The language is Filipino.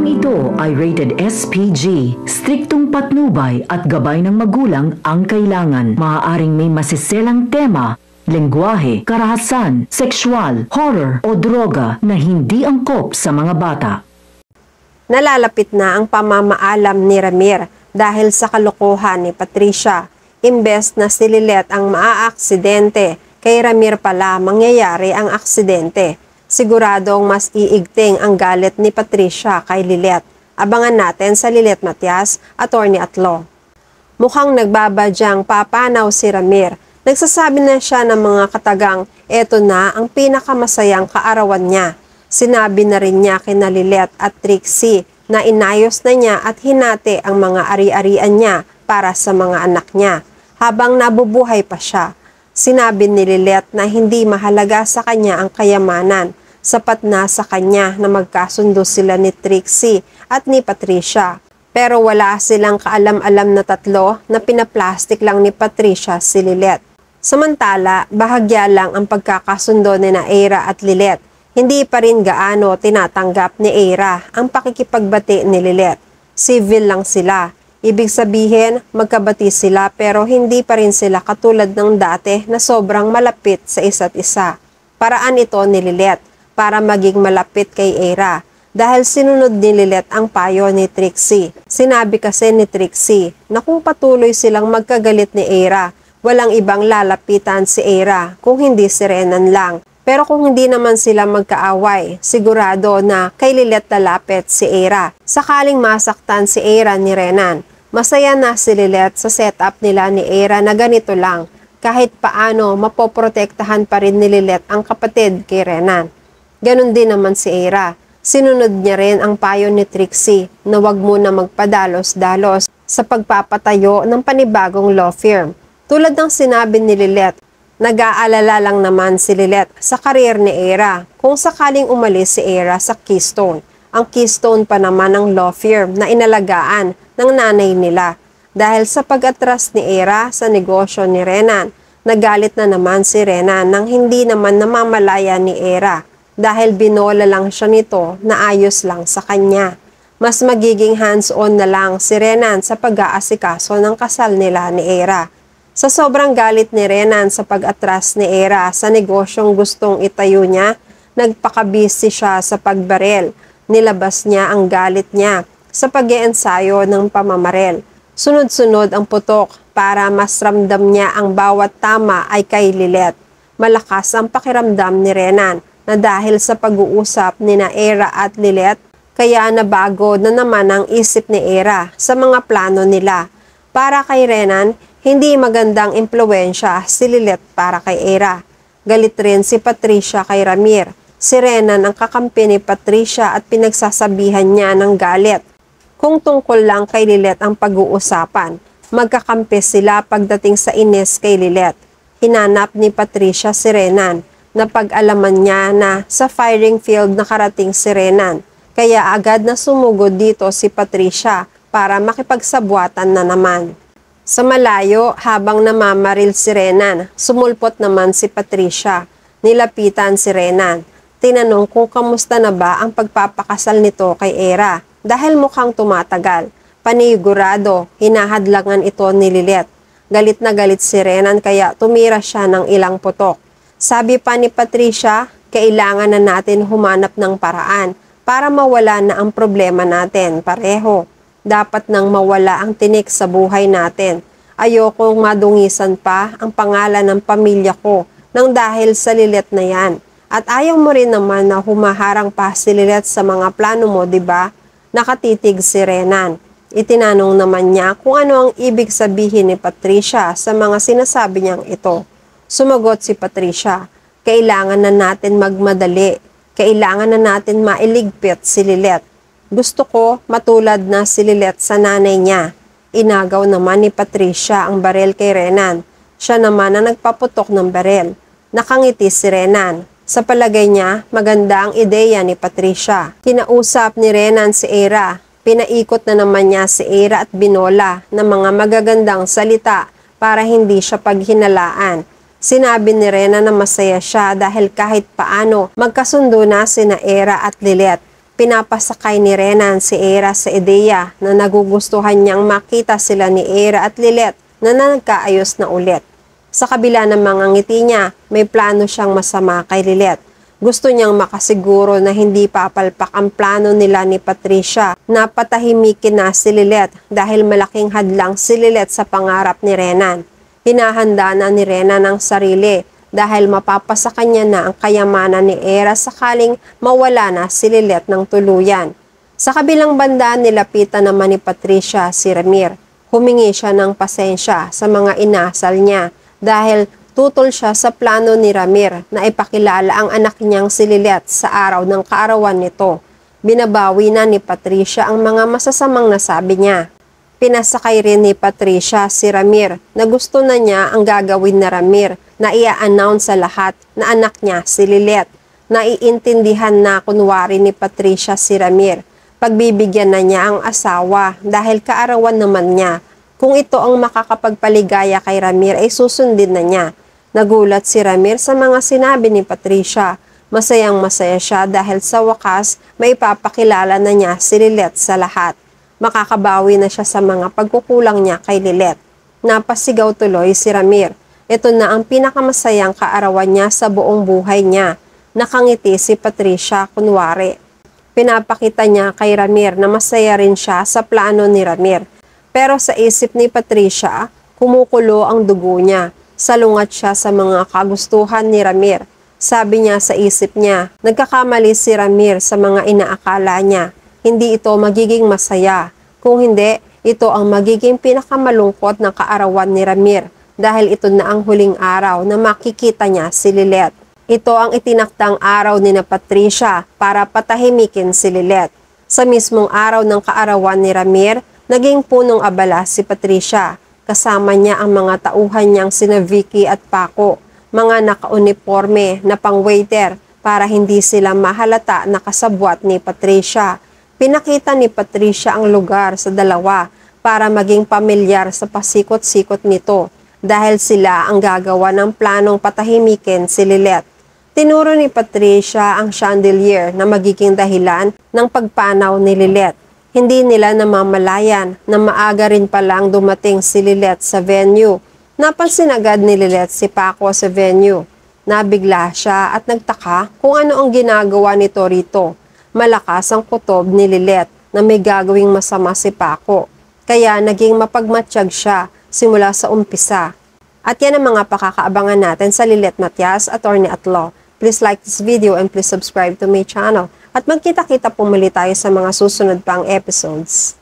ito ay rated SPG. Striktong patnubay at gabay ng magulang ang kailangan. Maaaring may masiselang tema, lengguwahe, karahasan, sexual, horror o droga na hindi angkop sa mga bata. Nalalapit na ang pamamaalam ni Ramir dahil sa kalokohan ni Patricia. Imbes na si Lilet ang maaaksidente, kay Ramir pala mangyayari ang aksidente. Siguradong mas iigting ang galit ni Patricia kay Lilet. Abangan natin sa Lilet Matias, Attorney at Law. Mukhang nagbabadyang papanaw si Ramir. Nagsasabi na siya ng mga katagang, eto na ang pinakamasayang kaarawan niya. Sinabi na rin niya kina Lilet at Trixie na inayos na niya at hinati ang mga ari-arian niya para sa mga anak niya. Habang nabubuhay pa siya, sinabi ni Lilet na hindi mahalaga sa kanya ang kayamanan. Sapat na sa kanya na magkasundo sila ni Trixie at ni Patricia. Pero wala silang kaalam-alam na tatlo na pinaplastik lang ni Patricia si Lilet. Samantala, bahagya lang ang pagkakasundo ni Eira at Lilet. Hindi pa rin gaano tinatanggap ni Eira ang pakikipagbati ni Lilet. Civil lang sila. Ibig sabihin, magkabati sila pero hindi pa rin sila katulad ng dati na sobrang malapit sa isa't isa. Paraan ito ni Lilet para maging malapit kay Eira dahil sinunod ni Lilet ang payo ni Trixie. Sinabi kasi ni Trixie na kung patuloy silang magkagalit ni Eira, walang ibang lalapitan si Eira kung hindi si Renan lang. Pero kung hindi naman sila magkaaway, sigurado na kay Lilet lalapit si Eira. Sakaling masaktan si Eira ni Renan, masaya na si Lilet sa setup nila ni Eira na ganito lang. Kahit paano, mapoprotektahan pa rin ni Lilet ang kapatid kay Renan. Ganon din naman si Eira. Sinunod niya rin ang payo ni Trixie na wag muna magpadalos-dalos sa pagpapatayo ng panibagong law firm. Tulad ng sinabi ni Lilet, nag-aalala lang naman si Lilet sa karir ni Eira kung sakaling umalis si Eira sa Keystone. Ang Keystone pa naman ang law firm na inalagaan ng nanay nila. Dahil sa pag-atras ni Eira sa negosyo ni Renan, nagalit na naman si Renan nang hindi naman namamalaya ni Eira. Dahil binola lang siya nito na ayos lang sa kanya. Mas magiging hands-on na lang si Renan sa pag-aasikaso ng kasal nila ni Eira. Sa sobrang galit ni Renan sa pag-atras ni Eira sa negosyong gustong itayo niya, nagpakabisi siya sa pagbarel. Nilabas niya ang galit niya sa pag-iensayo ng pamamarel. Sunod-sunod ang putok para mas ramdam niya ang bawat tama ay kay Lilet. Malakas ang pakiramdam ni Renan na dahil sa pag-uusap ni Eira at Lilet, kaya nabago na naman ang isip ni Eira sa mga plano nila. Para kay Renan, hindi magandang impluwensya si Lilet para kay Eira. Galit rin si Patricia kay Ramir. Si Renan ang kakampi ni Patricia at pinagsasabihan niya ng galit. Kung tungkol lang kay Lilet ang pag-uusapan, magkakampi sila pagdating sa ines kay Lilet. Hinanap ni Patricia si Renan na pag-alaman niya na sa firing field nakarating si Renan. Kaya agad na sumugod dito si Patricia para makipagsabwatan na naman. Sa malayo, habang namamaril si Renan, sumulpot naman si Patricia. Nilapitan si Renan. Tinanong kung kamusta na ba ang pagpapakasal nito kay Eira dahil mukhang tumatagal. Panigurado, hinahadlangan ito ni Lilet. Galit na galit si Renan kaya tumira siya ng ilang putok. Sabi pa ni Patricia, kailangan na natin humanap ng paraan para mawala na ang problema natin pareho. Dapat nang mawala ang tinik sa buhay natin. Ayokong madungisan pa ang pangalan ng pamilya ko nang dahil sa Lilet na yan. At ayaw mo rin naman na humaharang pa si Lilet sa mga plano mo, di ba? Nakatitig si Renan. Itinanong naman niya kung ano ang ibig sabihin ni Patricia sa mga sinasabi niyang ito. Sumagot si Patricia, kailangan na natin magmadali. Kailangan na natin mailigpit si Lilet. Gusto ko matulad na si Lilet sa nanay niya. Inagaw naman ni Patricia ang barel kay Renan. Siya naman ang nagpaputok ng barel. Nakangiti si Renan. Sa palagay niya, maganda ang ideya ni Patricia. Kinausap ni Renan si Eira. Pinaikot na naman niya si Eira at binola ng mga magagandang salita para hindi siya paghinalaan. Sinabi ni Renan na masaya siya dahil kahit paano magkasundo na sina Eira at Lilet. Pinapasakay ni Renan si Era sa ideya na nagugustuhan niyang makita sila ni Era at Lilet na nagkaayos na ulit. Sa kabila ng mga ngiti niya, may plano siyang masama kay Lilet. Gusto niyang makasiguro na hindi papalpak ang plano nila ni Patricia na patahimikin na si Lilet dahil malaking hadlang si Lilet sa pangarap ni Renan. Hinahanda na ni Renan ang sarili dahil mapapasa kanya na ang kayamanan ni Era sakaling mawala na si Lilet ng tuluyan. Sa kabilang banda, nilapitan naman ni Patricia si Ramir. Humingi siya ng pasensya sa mga inasal niya dahil tutol siya sa plano ni Ramir na ipakilala ang anak niyang si Lilet sa araw ng kaarawan nito. Binabawi na ni Patricia ang mga masasamang nasabi niya. Pinasakay rin ni Patricia si Ramir na gusto na niya ang gagawin na Ramir na i-announce sa lahat na anak niya si Lilet. Naiintindihan na kunwari ni Patricia si Ramir. Pagbibigyan na niya ang asawa dahil kaarawan naman niya. Kung ito ang makakapagpaligaya kay Ramir ay susundin na niya. Nagulat si Ramir sa mga sinabi ni Patricia. Masayang masaya siya dahil sa wakas may papakilala na niya si Lilet sa lahat. Makakabawi na siya sa mga pagkukulang niya kay Lilet. Napasigaw tuloy si Ramir. Ito na ang pinakamasayang kaarawan niya sa buong buhay niya. Nakangiti si Patricia kunwari. Pinapakita niya kay Ramir na masaya rin siya sa plano ni Ramir. Pero sa isip ni Patricia, kumukulo ang dugo niya. Salungat siya sa mga kagustuhan ni Ramir. Sabi niya sa isip niya, nagkakamali si Ramir sa mga inaakala niya. Hindi ito magiging masaya. Kung hindi, ito ang magiging pinakamalungkot na kaarawan ni Ramir dahil ito na ang huling araw na makikita niya si Lilet. Ito ang itinaktang araw ni na Patricia para patahimikin si Lilet. Sa mismong araw ng kaarawan ni Ramir, naging punong abala si Patricia. Kasama niya ang mga tauhan niyang sina Vicky at Paco, mga naka-uniforme na pang-waiter para hindi sila mahalata na kasabwat ni Patricia. Pinakita ni Patricia ang lugar sa dalawa para maging pamilyar sa pasikot-sikot nito dahil sila ang gagawa ng planong patahimikin si Lilet. Tinuro ni Patricia ang chandelier na magiging dahilan ng pagpanaw ni Lilet. Hindi nila namamalayan na maaga rin palang dumating si Lilet sa venue. Napansin agad ni Lilet si Paco sa venue. Nabigla siya at nagtaka kung ano ang ginagawa nito rito. Malakas ang kutob ni Lilet na may gagawing masama si Paco. Kaya naging mapagmatsyag siya simula sa umpisa. At yan ang mga pakakaabangan natin sa Lilet Matias, Attorney at Law. Please like this video and please subscribe to my channel. At magkita-kita po muli tayo sa mga susunod pang episodes.